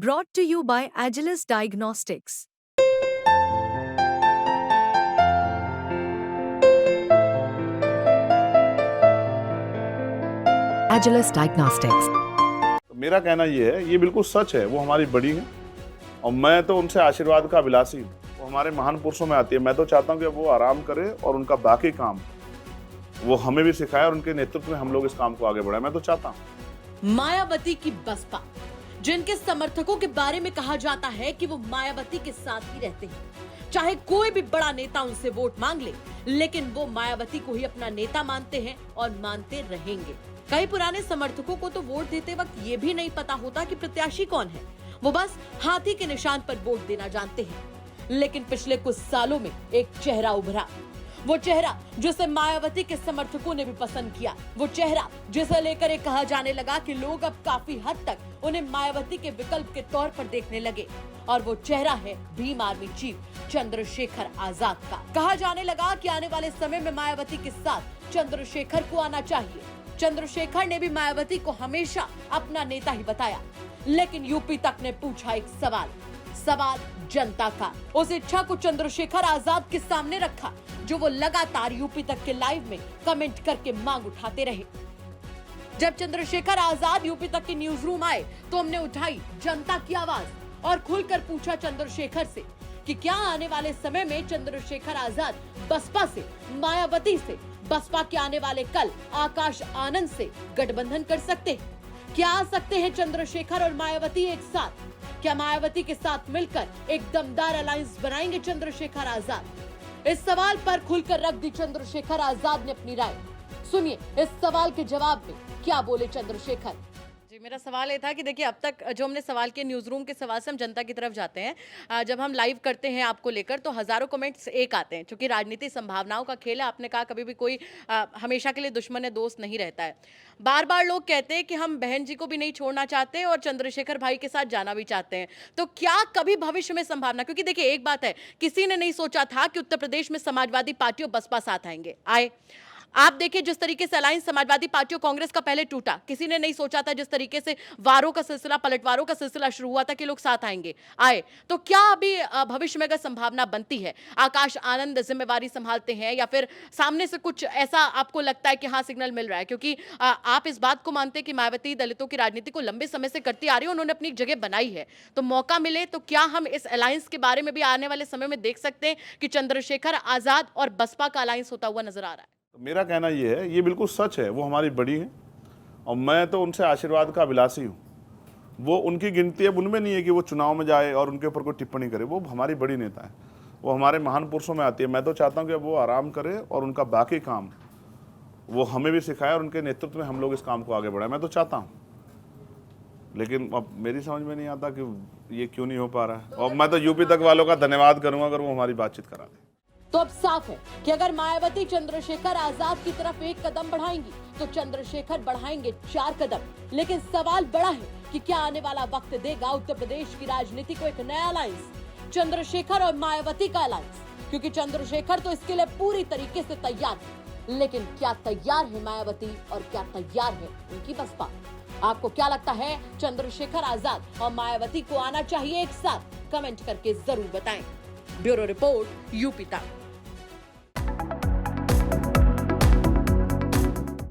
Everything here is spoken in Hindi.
Brought to you by Agilus Diagnostics. Agilus Diagnostics. मेरा कहना ये है, ये बिल्कुल सच है। वो हमारी बड़ी है और मैं तो उनसे आशीर्वाद का अभिलाषी हूँ। वो हमारे महान पुरुषों में आती है। मैं तो चाहता हूँ कि वो आराम करे और उनका बाकी काम वो हमें भी सिखाए और उनके नेतृत्व में हम लोग इस काम को आगे बढ़ाएं। मैं तो चाहता हूँ। मायावती की बसपा, जिनके समर्थकों के बारे में कहा जाता है कि वो मायावती के साथ ही रहते हैं, चाहे कोई भी बड़ा नेता उनसे वोट मांग ले, लेकिन वो मायावती को ही अपना नेता मानते हैं और मानते रहेंगे। कई पुराने समर्थकों को तो वोट देते वक्त ये भी नहीं पता होता कि प्रत्याशी कौन है। वो बस हाथी के निशान पर वोट देना जानते हैं। लेकिन पिछले कुछ सालों में एक चेहरा उभरा, वो चेहरा जिसे मायावती के समर्थकों ने भी पसंद किया, वो चेहरा जिसे लेकर ये कहा जाने लगा कि लोग अब काफी हद तक उन्हें मायावती के विकल्प के तौर पर देखने लगे। और वो चेहरा है भीम आर्मी चीफ चंद्रशेखर आजाद का। कहा जाने लगा कि आने वाले समय में मायावती के साथ चंद्रशेखर को आना चाहिए। चंद्रशेखर ने भी मायावती को हमेशा अपना नेता ही बताया, लेकिन यूपी तक ने पूछा एक सवाल जनता का। उस इच्छा को चंद्रशेखर आजाद के सामने रखा, जो वो लगातार यूपी तक के लाइव में कमेंट करके मांग उठाते रहे। जब चंद्रशेखर आजाद यूपी तक के न्यूज रूम आए तो हमने उठाई जनता की आवाज और खुलकर पूछा चंद्रशेखर से कि क्या आने वाले समय में चंद्रशेखर आजाद बसपा से, मायावती से, बसपा के आने वाले कल आकाश आनंद से गठबंधन कर सकते हैं? क्या आ सकते हैं चंद्रशेखर और मायावती एक साथ? क्या मायावती के साथ मिलकर एक दमदार अलायंस बनाएंगे चंद्रशेखर आजाद? इस सवाल पर खुलकर रख दी चंद्रशेखर आजाद ने अपनी राय। सुनिए इस सवाल के जवाब में क्या बोले चंद्रशेखर। जी, मेरा सवाल ये था कि देखिए, अब तक जो हमने सवाल किए न्यूज रूम के सवाल से हम जनता की तरफ जाते हैं। जब हम लाइव करते हैं आपको लेकर तो हजारों कमेंट्स एक आते हैं, क्योंकि राजनीति संभावनाओं का खेल है। आपने कहा कभी भी कोई हमेशा के लिए दुश्मन है, दोस्त नहीं रहता है। बार बार लोग कहते हैं कि हम बहन जी को भी नहीं छोड़ना चाहते और चंद्रशेखर भाई के साथ जाना भी चाहते हैं। तो क्या कभी भविष्य में संभावना, क्योंकि देखिए एक बात है, किसी ने नहीं सोचा था कि उत्तर प्रदेश में समाजवादी पार्टी और बसपा साथ आए। आप देखिए जिस तरीके से अलायंस समाजवादी पार्टी और कांग्रेस का पहले टूटा, किसी ने नहीं सोचा था जिस तरीके से वारों का सिलसिला, पलटवारों का सिलसिला शुरू हुआ था कि लोग साथ आए। तो क्या अभी भविष्य में अगर संभावना बनती है, आकाश आनंद जिम्मेवारी संभालते हैं या फिर सामने से कुछ ऐसा आपको लगता है कि हाँ सिग्नल मिल रहा है? क्योंकि आप इस बात को मानते हैं कि मायावती दलितों की राजनीति को लंबे समय से करती आ रही है, उन्होंने अपनी जगह बनाई है, तो मौका मिले तो क्या हम इस अलायंस के बारे में भी आने वाले समय में देख सकते हैं कि चंद्रशेखर आजाद और बसपा का अलायंस होता हुआ नजर आ रहा है? मेरा कहना ये है, ये बिल्कुल सच है। वो हमारी बड़ी है और मैं तो उनसे आशीर्वाद का अभिलाषी हूँ। वो उनकी गिनती अब उनमें नहीं है कि वो चुनाव में जाए और उनके ऊपर कोई टिप्पणी करे। वो हमारी बड़ी नेता है, वो हमारे महान पुरुषों में आती है। मैं तो चाहता हूँ कि वो आराम करे और उनका बाकी काम वो हमें भी सिखाए और उनके नेतृत्व में हम लोग इस काम को आगे बढ़ाएं। मैं तो चाहता हूँ, लेकिन अब मेरी समझ में नहीं आता कि ये क्यों नहीं हो पा रहा है। और मैं तो यूपी तक वालों का धन्यवाद करूँगा अगर वो हमारी बातचीत करा दें। तो अब साफ है कि अगर मायावती चंद्रशेखर आजाद की तरफ एक कदम बढ़ाएंगी तो चंद्रशेखर बढ़ाएंगे 4 कदम। लेकिन सवाल बड़ा है कि क्या आने वाला वक्त देगा उत्तर प्रदेश की राजनीति को एक नया अलायंस, चंद्रशेखर और मायावती का अलायंस? क्योंकि चंद्रशेखर तो इसके लिए पूरी तरीके से तैयार है, लेकिन क्या तैयार है मायावती और क्या तैयार है उनकी बसपा? आपको क्या लगता है, चंद्रशेखर आजाद और मायावती को आना चाहिए एक साथ? कमेंट करके जरूर बताएं। ब्यूरो रिपोर्ट, यूपी तक।